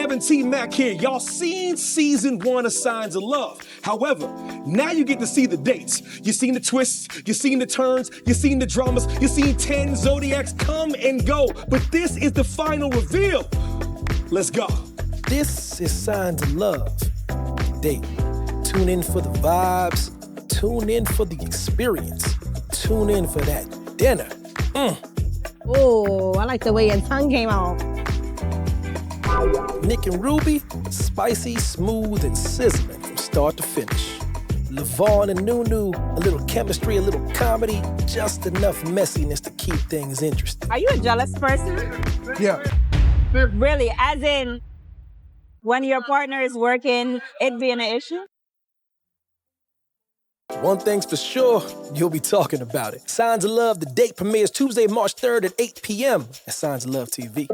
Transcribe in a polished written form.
Evan T. Mack here. Y'all seen season 1 of Signs of Love. However, now you get to see the dates. You seen the twists, you seen the turns, you seen the dramas, you seen 10 Zodiacs come and go. But this is the final reveal. Let's go. This is Signs of Love. Date. Tune in for the vibes. Tune in for the experience. Tune in for that dinner. Oh, I like the way your tongue came out. Nick and Ruby, spicy, smooth, and sizzling from start to finish. Levon and NuNu, a little chemistry, a little comedy, just enough messiness to keep things interesting. Are you a jealous person? Yeah. Really? As in, when your partner is working, it being an issue? One thing's for sure, you'll be talking about it. Signs of Love, the date premieres Tuesday, March 3rd at 8 p.m. at Signs of Love TV.